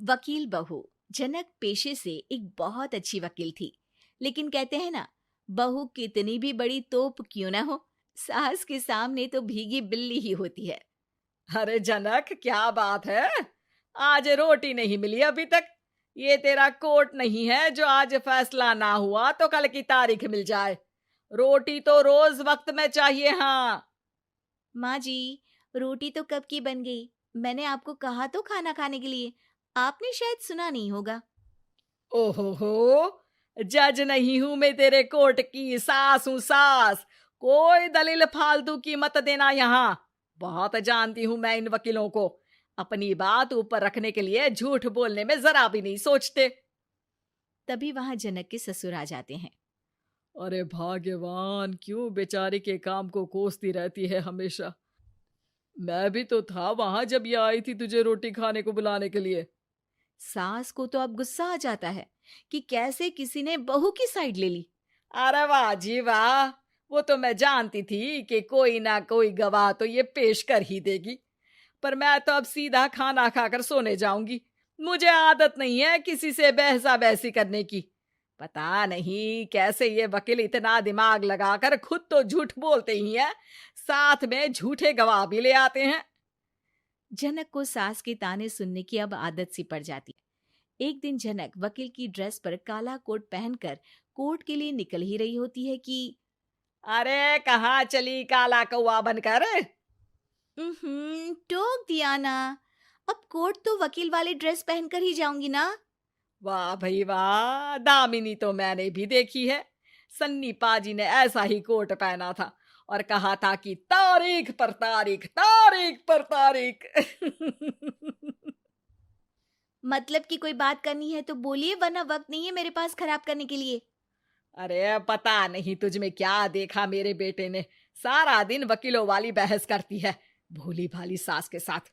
वकील बहू। जनक पेशे से एक बहुत अच्छी वकील थी, लेकिन कहते हैं ना, बहू कितनी भी बड़ी तोप क्यों ना हो, सास के सामने तो भीगी बिल्ली ही होती है। अरे जनक, क्या बात है? आज रोटी नहीं मिली अभी तक। ये तेरा कोर्ट नहीं है जो आज फैसला ना हुआ तो कल की तारीख मिल जाए। रोटी तो रोज वक्त में चाहिए। हाँ। माँ जी, रोटी तो कब की बन गई। मैंने आपको कहा तो खाना खाने के लिए, आपने शायद सुना नहीं होगा। ओहो हो, जज नहीं हूं मैं तेरे कोर्ट की, सास हूं सास। कोई दलील फालतू की मत देना यहाँ। बहुत जानती हूं मैं इन वकीलों को। अपनी बात ऊपर रखने के लिए झूठ बोलने में जरा भी नहीं सोचते। तभी वहां जनक के ससुर आ जाते हैं। अरे भाग्यवान, क्यों बेचारे के काम को कोसती रहती है हमेशा। मैं भी तो था वहां जब ये आई थी तुझे रोटी खाने को बुलाने के लिए। सास को तो अब गुस्सा आ जाता है कि कैसे किसी ने बहू की साइड ले ली। अरे वाह जी वाह, वो तो मैं जानती थी कि कोई ना कोई गवाह तो ये पेश कर ही देगी। पर मैं तो अब सीधा खाना खाकर सोने जाऊंगी। मुझे आदत नहीं है किसी से बहसा बहसी करने की। पता नहीं कैसे ये वकील इतना दिमाग लगाकर खुद तो झूठ बोलते ही हैं, साथ में झूठे गवाह भी ले आते हैं। जनक को सास के ताने सुनने की अब आदत सी पड़ जाती है। एक दिन जनक वकील की ड्रेस पर काला कोट पहनकर कोर्ट के लिए निकल ही रही होती है कि अरे कहाँ चली काला कौवा बनकर? टोक दिया ना। अब कोर्ट तो वकील वाली ड्रेस पहनकर ही जाऊंगी ना। वाह भाई वाह, दामिनी तो मैंने भी देखी है। सन्नी पाजी ने ऐसा ही कोट पहना था और कहा था कि तारीख पर तारीख, तारीख पर तारीख। मतलब कि कोई बात करनी है तो बोलिए, वरना वक्त नहीं है मेरे पास खराब करने के लिए। अरे पता नहीं तुझ में क्या देखा मेरे बेटे ने, सारा दिन वकीलों वाली बहस करती है, भोली भाली सास के साथ।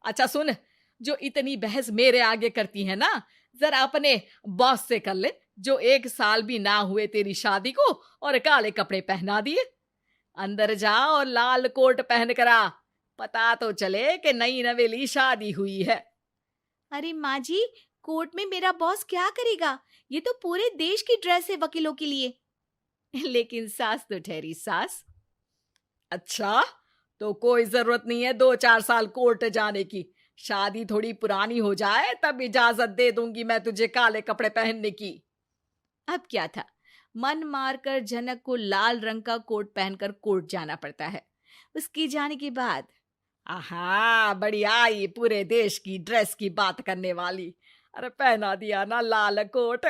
अच्छा सुन, जो इतनी बहस मेरे आगे करती है ना, जरा अपने बॉस से कर ले, जो 1 साल भी ना हुए तेरी शादी को और काले कपड़े पहना दिए। अंदर जा और लाल कोट पहन कर आ, पता तो चले कि नई नवेली शादी हुई है। अरे माँ जी, कोर्ट में मेरा बॉस क्या करेगा? ये तो पूरे देश की ड्रेस है वकीलों के लिए। लेकिन सास तो ठहरी सास। अच्छा, तो कोई जरूरत नहीं है 2-4 साल कोर्ट जाने की। शादी थोड़ी पुरानी हो जाए तब इजाजत दे दूंगी मैं तुझे काले कपड़े पहनने की। अब क्या था, मन मारकर जनक को लाल रंग का कोट पहनकर कोर्ट जाना पड़ता है। उसके जाने के बाद आहा, बढ़िया, ये पूरे देश की ड्रेस की बात करने वाली। अरे पहना दिया ना लाल कोट।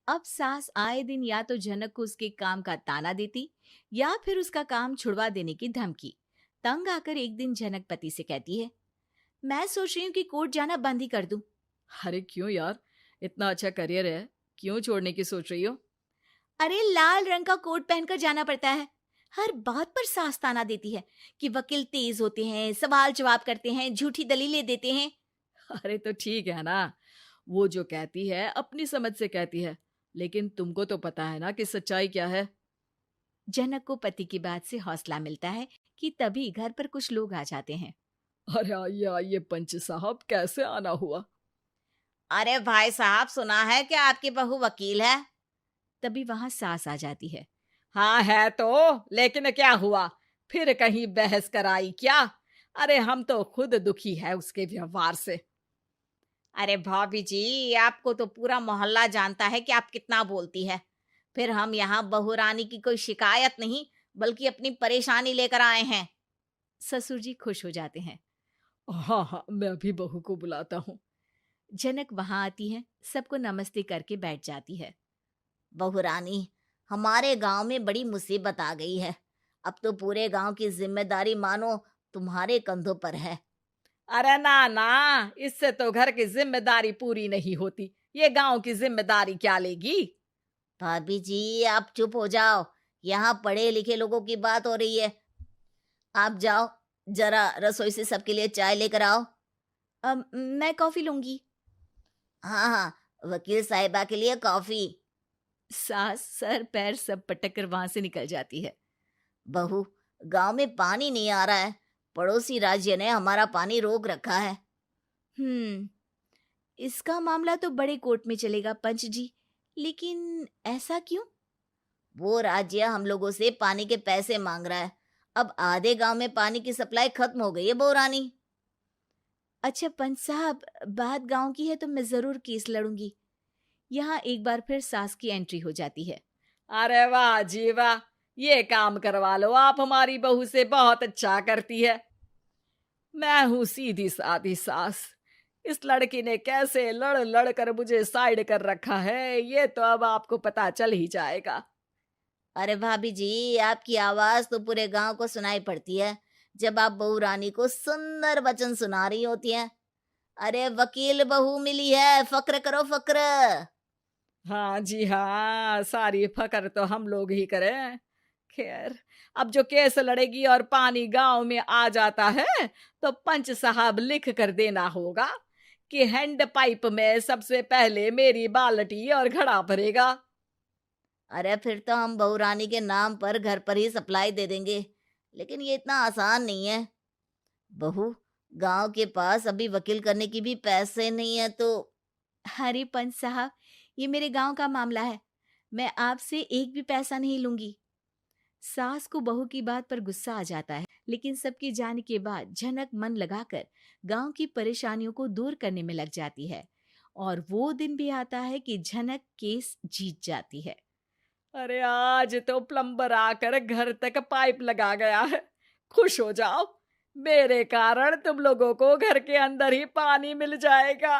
अब सास आए दिन या तो जनक को उसके काम का ताना देती, या फिर उसका काम छुड़वा देने की धमकी। तंग आकर एक दिन जनक पति से कहती है, मैं सोच रही हूँ कि कोर्ट जाना बंद ही कर दूं। अरे क्यों यार, इतना अच्छा करियर है, क्यों छोड़ने की सोच रही हो? अरे लाल रंग का कोट पहनकर जाना पड़ता है। हर बात पर सास ताना देती है कि वकील तेज होते हैं, सवाल जवाब करते हैं, झूठी दलीलें देते हैं। अरे तो ठीक है ना, वो जो कहती है अपनी समझ से कहती है, लेकिन तुमको तो पता है ना कि सच्चाई क्या है। जनक को पति की बात से हौसला मिलता है कि तभी घर पर कुछ लोग आ जाते हैं। अरे आइए पंच साहब, कैसे आना हुआ? अरे भाई साहब, सुना है कि आपकी बहू वकील है। तभी वहां सास आ जाती है। हाँ है तो, लेकिन क्या हुआ? फिर कहीं बहस कराई क्या? अरे हम तो खुद दुखी है उसके व्यवहार से। अरे भाभी जी, आपको तो पूरा मोहल्ला जानता है कि आप कितना बोलती है। फिर हम यहाँ बहू रानी की कोई शिकायत नहीं, बल्कि अपनी परेशानी लेकर आए हैं। ससुर जी खुश हो जाते हैं। हाँ हाँ, मैं भी बहू को बुलाता हूँ। जनक वहां आती है, सबको नमस्ते करके बैठ जाती है। बहू रानी, हमारे गांव में बड़ी मुसीबत आ गई है। अब तो पूरे गांव की जिम्मेदारी मानो तुम्हारे कंधों पर है। अरे ना ना, इससे तो घर की जिम्मेदारी पूरी नहीं होती, ये गांव की जिम्मेदारी क्या लेगी? भाभी जी, आप चुप हो जाओ। यहाँ पढ़े लिखे लोगों की बात हो रही है। आप जाओ, जरा रसोई से सबके लिए चाय लेकर आओ। मैं कॉफी लूंगी। हाँ हाँ, वकील साहिबा के लिए कॉफी। सास सर पैर सब पटक कर वहां से निकल जाती है। बहू, गांव में पानी नहीं आ रहा है। पड़ोसी राज्य ने हमारा पानी रोक रखा है। इसका मामला तो बड़े कोर्ट में चलेगा पंच जी, लेकिन ऐसा क्यों? वो राज्य हम लोगों से पानी के पैसे मांग रहा है। अब आधे गांव में पानी की सप्लाई खत्म हो गई है बहुरानी। अच्छा पंच साहब, बात गांव की है तो मैं जरूर केस लड़ूंगी। यहाँ एक बार फिर सास की एंट्री हो जाती है। अरे वाह जी वाह, ये काम करवा लो, आप हमारी बहू से बहुत अच्छा करती है। मैं हूं सीधी सादी सास। इस लड़की ने कैसे लड़ लड़ कर मुझे साइड कर रखा है, ये तो अब आपको पता चल ही जाएगा। अरे भाभी जी, आपकी आवाज तो पूरे गांव को सुनाई पड़ती है जब आप बहू रानी को सुंदर वचन सुना रही होती हैं। अरे वकील बहू मिली है, फक्र करो फक्र। हाँ जी हाँ, सारी फकर तो हम लोग ही करें। खैर, अब जो केस लड़ेगी और पानी गांव में आ जाता है तो पंच साहब लिख कर देना होगा कि हैंड पाइप में सबसे पहले मेरी बाल्टी और घड़ा भरेगा। अरे फिर तो हम बहू रानी के नाम पर घर पर ही सप्लाई दे देंगे, लेकिन ये इतना आसान नहीं है। बहू, गांव के पास अभी वकील करने की भी पैसे नहीं है तो। अरे पंच साहब, ये मेरे गांव का मामला है, मैं आपसे एक भी पैसा नहीं लूंगी। सास को बहू की बात पर गुस्सा आ जाता है, लेकिन सबके जाने के बाद झनक मन लगाकर गांव की परेशानियों को दूर करने में लग जाती है। और वो दिन भी आता है कि झनक केस जीत जाती है। अरे आज तो प्लम्बर आकर घर तक पाइप लगा गया है। खुश हो जाओ, मेरे कारण तुम लोगों को घर के अंदर ही पानी मिल जाएगा।